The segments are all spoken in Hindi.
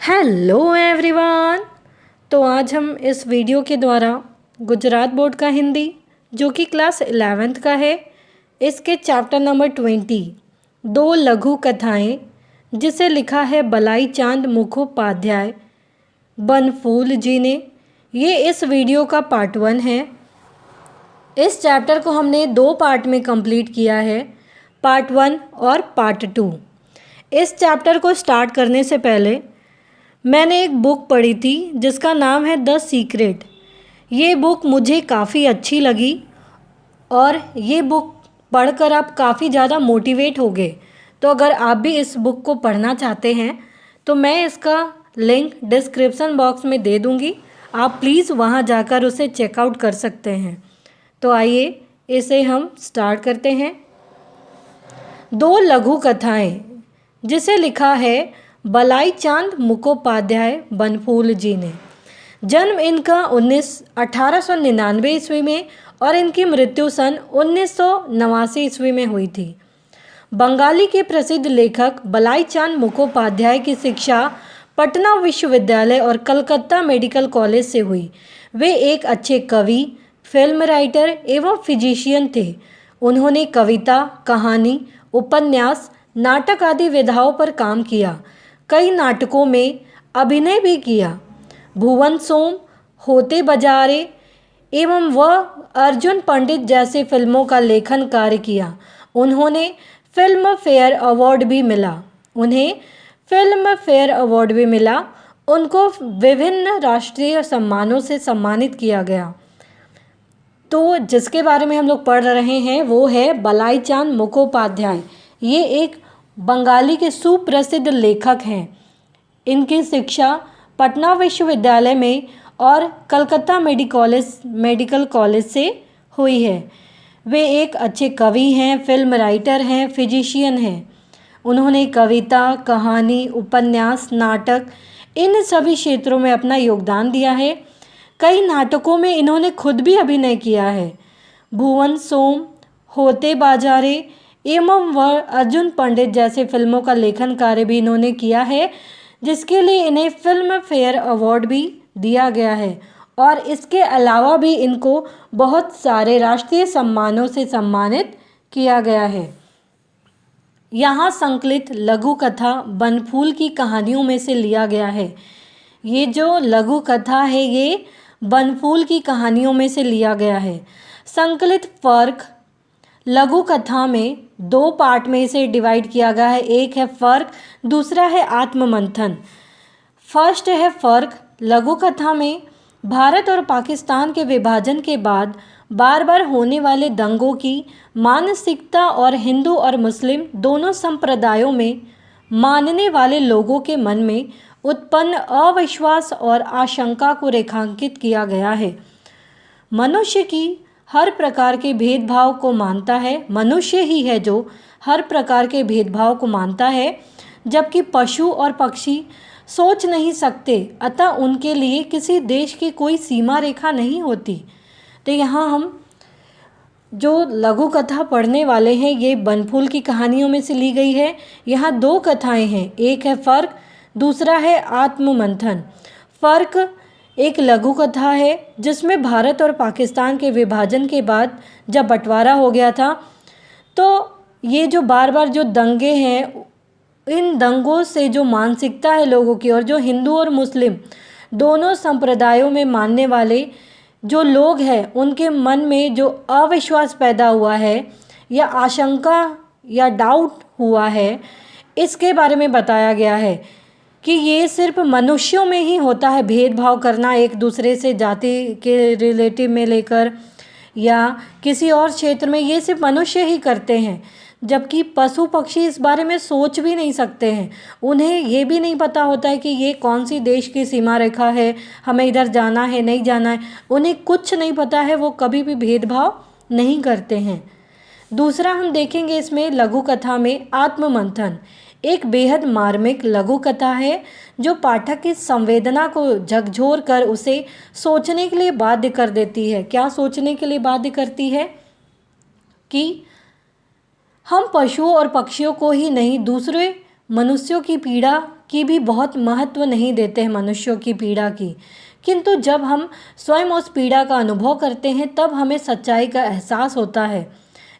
Hello everyone. तो आज हम इस वीडियो के द्वारा गुजरात बोर्ड का हिंदी जो कि क्लास 11th का है, इसके चैप्टर नंबर 20 दो लघु कथाएं जिसे लिखा है बलाई चांद मुखोपाध्याय बनफूल जी ने, ये इस वीडियो का पार्ट 1 है। इस चैप्टर को हमने 2 पार्ट में कंप्लीट किया है, पार्ट 1 और पार्ट 2। इस चैप्टर को स्टार्ट करने से पहले मैंने एक बुक पढ़ी थी जिसका नाम है द सीक्रेट। ये बुक मुझे काफ़ी अच्छी लगी और ये बुक पढ़कर आप काफ़ी ज़्यादा मोटिवेट हो गए। तो अगर आप भी इस बुक को पढ़ना चाहते हैं तो मैं इसका लिंक डिस्क्रिप्शन बॉक्स में दे दूँगी, आप प्लीज़ वहाँ जाकर उसे चेकआउट कर सकते हैं। तो आइए इसे हम स्टार्ट करते हैं। दो लघु कथाएं जिसे लिखा है बलाई चांद मुखोपाध्याय बनफूल जी ने। जन्म इनका 1899 ईस्वी में और इनकी मृत्यु सन 1989 ईस्वी में हुई थी। बंगाली के प्रसिद्ध लेखक बलाई चांद मुखोपाध्याय की शिक्षा पटना विश्वविद्यालय और कलकत्ता मेडिकल कॉलेज से हुई। वे एक अच्छे कवि, फिल्म राइटर एवं फिजिशियन थे। उन्होंने कविता, कहानी, उपन्यास, नाटक आदि विधाओं पर काम किया। कई नाटकों में अभिनय भी किया। भुवन सोम, होते बजारे एवं वह अर्जुन पंडित जैसे फिल्मों का लेखन कार्य किया। उन्हें फिल्म फेयर अवार्ड भी मिला। उनको विभिन्न राष्ट्रीय सम्मानों से सम्मानित किया गया। तो जिसके बारे में हम लोग पढ़ रहे हैं वो है बलाई चांद मुखोपाध्याय। ये एक बंगाली के सुप्रसिद्ध लेखक हैं। इनकी शिक्षा पटना विश्वविद्यालय में और कलकत्ता मेडिकल कॉलेज से हुई है। वे एक अच्छे कवि हैं, फिल्म राइटर हैं, फिजिशियन हैं। उन्होंने कविता, कहानी, उपन्यास, नाटक इन सभी क्षेत्रों में अपना योगदान दिया है। कई नाटकों में इन्होंने खुद भी अभिनय किया है। भुवन सोम, होते बाजारे एवं वह अर्जुन पंडित जैसे फिल्मों का लेखन कार्य भी इन्होंने किया है, जिसके लिए इन्हें फिल्म फेयर अवार्ड भी दिया गया है। और इसके अलावा भी इनको बहुत सारे राष्ट्रीय सम्मानों से सम्मानित किया गया है। यहाँ संकलित लघु कथा बनफूल की कहानियों में से लिया गया है। ये जो लघु कथा है ये बनफूल की कहानियों में से लिया गया है। संकलित फर्क लघु कथा में 2 पार्ट में इसे डिवाइड किया गया है। एक है फर्क, दूसरा है आत्ममंथन। फर्स्ट है फर्क। लघु कथा में भारत और पाकिस्तान के विभाजन के बाद बार बार होने वाले दंगों की मानसिकता और हिंदू और मुस्लिम दोनों संप्रदायों में मानने वाले लोगों के मन में उत्पन्न अविश्वास और आशंका को रेखांकित किया गया है। मनुष्य की हर प्रकार के भेदभाव को मानता है। मनुष्य ही है जो हर प्रकार के भेदभाव को मानता है, जबकि पशु और पक्षी सोच नहीं सकते, अतः उनके लिए किसी देश की कोई सीमा रेखा नहीं होती। तो यहाँ हम जो लघु कथा पढ़ने वाले हैं ये बनफूल की कहानियों में से ली गई है। यहाँ 2 कथाएं हैं, एक है फर्क, दूसरा है आत्ममंथन। फर्क एक लघु कथा है जिसमें भारत और पाकिस्तान के विभाजन के बाद जब बंटवारा हो गया था तो ये जो बार बार जो दंगे हैं, इन दंगों से जो मानसिकता है लोगों की और जो हिंदू और मुस्लिम दोनों संप्रदायों में मानने वाले जो लोग हैं उनके मन में जो अविश्वास पैदा हुआ है या आशंका या डाउट हुआ है, इसके बारे में बताया गया है कि ये सिर्फ मनुष्यों में ही होता है भेदभाव करना, एक दूसरे से जाति के रिलेटिव में लेकर या किसी और क्षेत्र में, ये सिर्फ मनुष्य ही करते हैं। जबकि पशु पक्षी इस बारे में सोच भी नहीं सकते हैं। उन्हें ये भी नहीं पता होता है कि ये कौन सी देश की सीमा रेखा है, हमें इधर जाना है नहीं जाना है, उन्हें कुछ नहीं पता है। वो कभी भी भेदभाव नहीं करते हैं। दूसरा हम देखेंगे इसमें लघु कथा में आत्ममंथन। एक बेहद मार्मिक लघु कथा है जो पाठक की संवेदना को झकझोर कर उसे सोचने के लिए बाध्य कर देती है। क्या सोचने के लिए बाध्य करती है? कि हम पशुओं और पक्षियों को ही नहीं दूसरे मनुष्यों की पीड़ा की भी बहुत महत्व नहीं देते हैं मनुष्यों की पीड़ा की, किंतु जब हम स्वयं उस पीड़ा का अनुभव करते हैं तब हमें सच्चाई का एहसास होता है।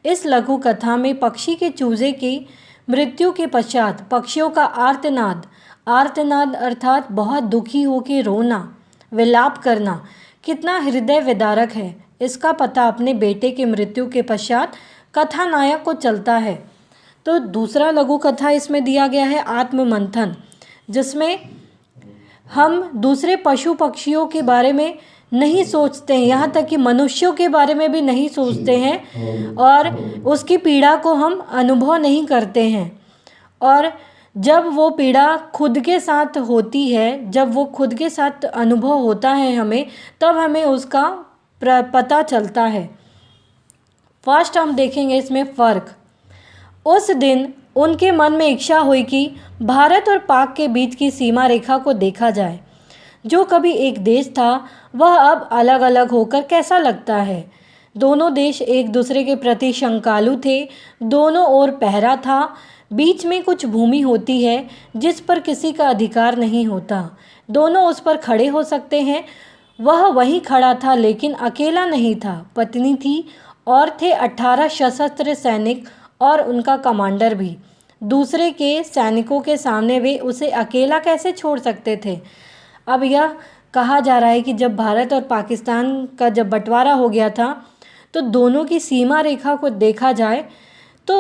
इस लघु कथा में पक्षी के चूजे की मृत्यु के पश्चात पक्षियों का आर्तनाद, आर्तनाद अर्थात बहुत दुखी होकर रोना, विलाप करना कितना हृदय विदारक है, इसका पता अपने बेटे की मृत्यु के पश्चात कथानायक को चलता है। तो दूसरा लघु कथा इसमें दिया गया है आत्ममंथन, जिसमें हम दूसरे पशु पक्षियों के बारे में नहीं सोचते हैं, यहाँ तक कि मनुष्यों के बारे में भी नहीं सोचते हैं और उसकी पीड़ा को हम अनुभव नहीं करते हैं। और जब वो पीड़ा खुद के साथ होती है, जब वो खुद के साथ अनुभव होता है हमें, तब हमें उसका पता चलता है। फर्स्ट हम देखेंगे इसमें फ़र्क। उस दिन उनके मन में इच्छा हुई कि भारत और पाक के बीच की सीमा रेखा को देखा जाए। जो कभी एक देश था वह अब अलग अलग होकर कैसा लगता है। दोनों देश एक दूसरे के प्रति शंकालु थे, दोनों ओर पहरा था, बीच में कुछ भूमि होती है जिस पर किसी का अधिकार नहीं होता, दोनों उस पर खड़े हो सकते हैं। वह वहीं खड़ा था लेकिन अकेला नहीं था, पत्नी थी और थे 18 सशस्त्र सैनिक और उनका कमांडर भी। दूसरे के सैनिकों के सामने वे उसे अकेला कैसे छोड़ सकते थे। अब यह कहा जा रहा है कि जब भारत और पाकिस्तान का जब बंटवारा हो गया था तो दोनों की सीमा रेखा को देखा जाए तो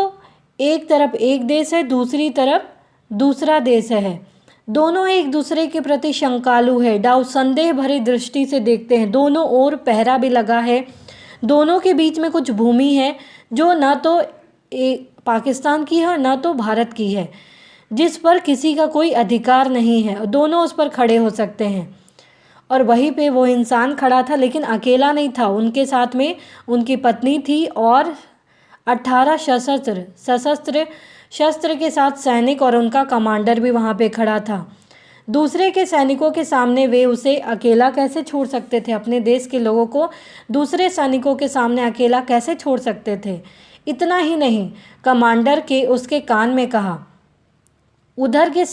एक तरफ एक देश है, दूसरी तरफ दूसरा देश है। दोनों एक दूसरे के प्रति शंकालु है, डाउ संदेह भरी दृष्टि से देखते हैं। दोनों ओर पहरा भी लगा है, दोनों के बीच में कुछ भूमि है जो ना तो पाकिस्तान की है और ना तो भारत की है, जिस पर किसी का कोई अधिकार नहीं है, दोनों उस पर खड़े हो सकते हैं। और वहीं पे वो इंसान खड़ा था लेकिन अकेला नहीं था, उनके साथ में उनकी पत्नी थी और 18 सशस्त्र शस्त्र के साथ सैनिक और उनका कमांडर भी वहाँ पे खड़ा था। दूसरे के सैनिकों के सामने वे उसे अकेला कैसे छोड़ सकते थे, अपने देश के लोगों को दूसरे सैनिकों के सामने अकेला कैसे छोड़ सकते थे। इतना ही नहीं, कमांडर के उसके कान में कहा, उधर के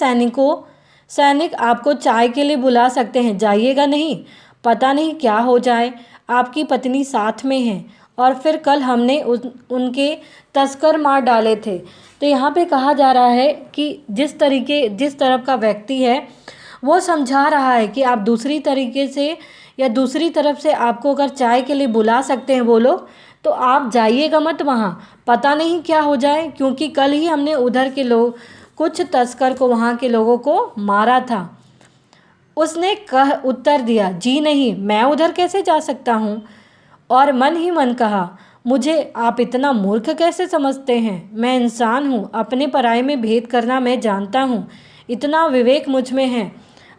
सैनिक आपको चाय के लिए बुला सकते हैं, जाइएगा नहीं, पता नहीं क्या हो जाए, आपकी पत्नी साथ में है और फिर कल हमने उनके तस्कर मार डाले थे। तो यहाँ पे कहा जा रहा है कि जिस तरफ का व्यक्ति है वो समझा रहा है कि आप दूसरी तरीके से या दूसरी तरफ से आपको अगर चाय के लिए बुला सकते हैं वो लोग, तो आप जाइएगा मत वहाँ, पता नहीं क्या हो जाए, क्योंकि कल ही हमने उधर के लोग कुछ तस्कर को, वहाँ के लोगों को मारा था। उसने उत्तर दिया, जी नहीं, मैं उधर कैसे जा सकता हूँ। और मन ही मन कहा, मुझे आप इतना मूर्ख कैसे समझते हैं, मैं इंसान हूँ, अपने पराये में भेद करना मैं जानता हूँ, इतना विवेक मुझ में है।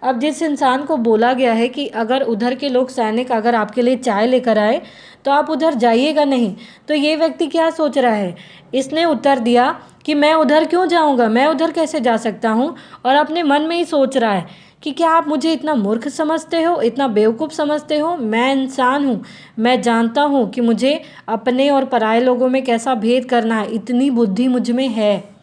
अब जिस इंसान को बोला गया है कि अगर उधर के लोग सैनिक अगर आपके लिए चाय लेकर आए तो आप उधर जाइएगा नहीं, तो ये व्यक्ति क्या सोच रहा है। इसने उत्तर दिया कि मैं उधर क्यों जाऊंगा, मैं उधर कैसे जा सकता हूँ। और अपने मन में ही सोच रहा है कि क्या आप मुझे इतना मूर्ख समझते हो, इतना बेवकूफ़ समझते हो। मैं इंसान हूँ, मैं जानता हूँ कि मुझे अपने और पराये लोगों में कैसा भेद करना है, इतनी बुद्धि मुझ में है।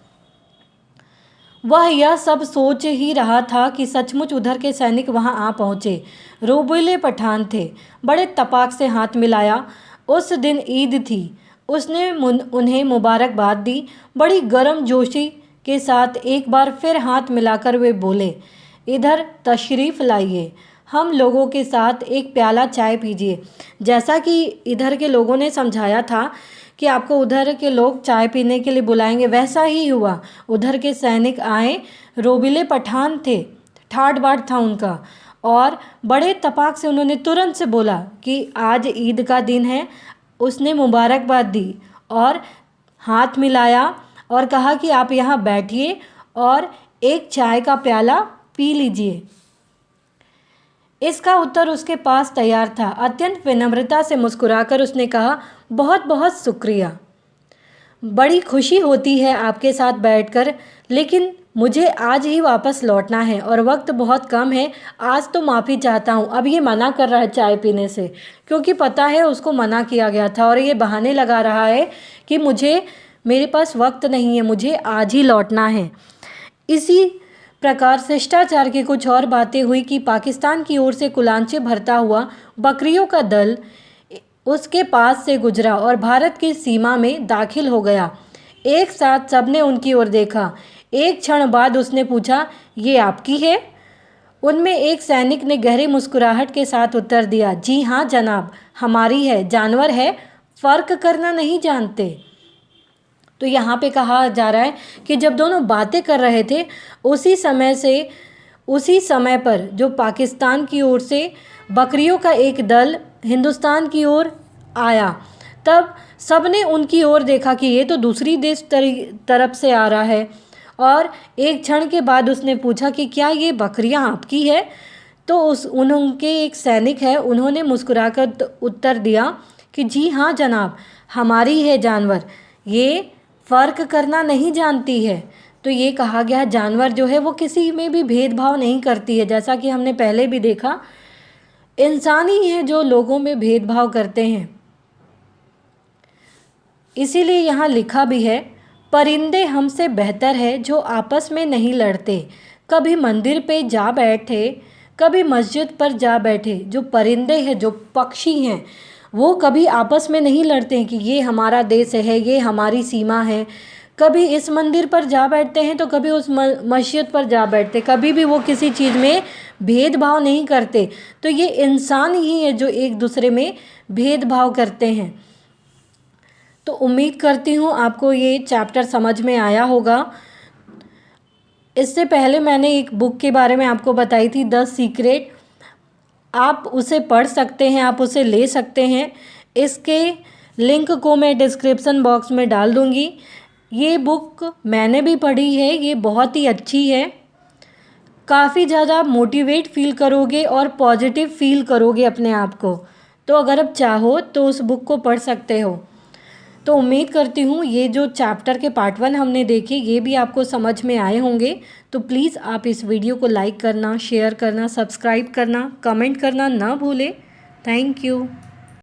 वह यह सब सोच ही रहा था कि सचमुच उधर के सैनिक वहां आ पहुँचे। रोबीले पठान थे, बड़े तपाक से हाथ मिलाया। उस दिन ईद थी। उसने उन्हें मुबारकबाद दी। बड़ी गर्म जोशी के साथ एक बार फिर हाथ मिलाकर वे बोले, इधर तशरीफ़ लाइए, हम लोगों के साथ एक प्याला चाय पीजिए। जैसा कि इधर के लोगों ने समझाया था कि आपको उधर के लोग चाय पीने के लिए बुलाएंगे, वैसा ही हुआ। उधर के सैनिक आए, रोबीले पठान थे, ठाट बाट था उनका, और बड़े तपाक से उन्होंने तुरंत से बोला कि आज ईद का दिन है। उसने मुबारकबाद दी और हाथ मिलाया और कहा कि आप यहाँ बैठिए और एक चाय का प्याला पी लीजिए। इसका उत्तर उसके पास तैयार था। अत्यंत विनम्रता से मुस्कुराकर उसने कहा, बहुत बहुत शुक्रिया, बड़ी खुशी होती है आपके साथ बैठकर, लेकिन मुझे आज ही वापस लौटना है और वक्त बहुत कम है। आज तो माफ़ी चाहता हूँ। अब ये मना कर रहा है चाय पीने से, क्योंकि पता है उसको मना किया गया था और ये बहाने लगा रहा है कि मेरे पास वक्त नहीं है, मुझे आज ही लौटना है। इसी प्रकार शिष्टाचार की कुछ और बातें हुई कि पाकिस्तान की ओर से कुलांचे भरता हुआ बकरियों का दल उसके पास से गुजरा और भारत की सीमा में दाखिल हो गया। एक साथ सबने उनकी ओर देखा। एक क्षण बाद उसने पूछा, ये आपकी है? उनमें एक सैनिक ने गहरी मुस्कुराहट के साथ उत्तर दिया, जी हाँ जनाब, हमारी है, जानवर है, फ़र्क करना नहीं जानते। तो यहाँ पे कहा जा रहा है कि जब दोनों बातें कर रहे थे उसी समय पर जो पाकिस्तान की ओर से बकरियों का एक दल हिंदुस्तान की ओर आया, तब सबने उनकी ओर देखा कि ये तो दूसरी देश तरफ से आ रहा है। और एक क्षण के बाद उसने पूछा कि क्या ये बकरियां आपकी है? तो उनके एक सैनिक है, उन्होंने मुस्कुराकर उत्तर दिया कि जी हाँ जनाब, हमारी है जानवर, ये फ़र्क करना नहीं जानती है। तो ये कहा गया जानवर जो है वो किसी में भी भेदभाव नहीं करती है। जैसा कि हमने पहले भी देखा, इंसान ही है जो लोगों में भेदभाव करते हैं। इसीलिए यहाँ लिखा भी है, परिंदे हमसे बेहतर है जो आपस में नहीं लड़ते। कभी मंदिर पे जा बैठे, कभी मस्जिद पर जा बैठे। जो परिंदे हैं, जो पक्षी हैं, वो कभी आपस में नहीं लड़ते हैं कि ये हमारा देश है, ये हमारी सीमा है। कभी इस मंदिर पर जा बैठते हैं तो कभी उस मस्जिद पर जा बैठते, कभी भी वो किसी चीज़ में भेदभाव नहीं करते। तो ये इंसान ही है जो एक दूसरे में भेदभाव करते हैं। तो उम्मीद करती हूँ आपको ये चैप्टर समझ में आया होगा। इससे पहले मैंने एक बुक के बारे में आपको बताई थी, द सीक्रेट। आप उसे पढ़ सकते हैं, आप उसे ले सकते हैं। इसके लिंक को मैं डिस्क्रिप्शन बॉक्स में डाल दूँगी। ये बुक मैंने भी पढ़ी है, ये बहुत ही अच्छी है। काफ़ी ज़्यादा मोटिवेट फील करोगे और पॉजिटिव फील करोगे अपने आप को। तो अगर आप चाहो तो उस बुक को पढ़ सकते हो। तो उम्मीद करती हूँ ये जो चैप्टर के पार्ट 1 हमने देखे, ये भी आपको समझ में आए होंगे। तो प्लीज़ आप इस वीडियो को लाइक करना, शेयर करना, सब्सक्राइब करना, कमेंट करना ना भूलें। Thank you.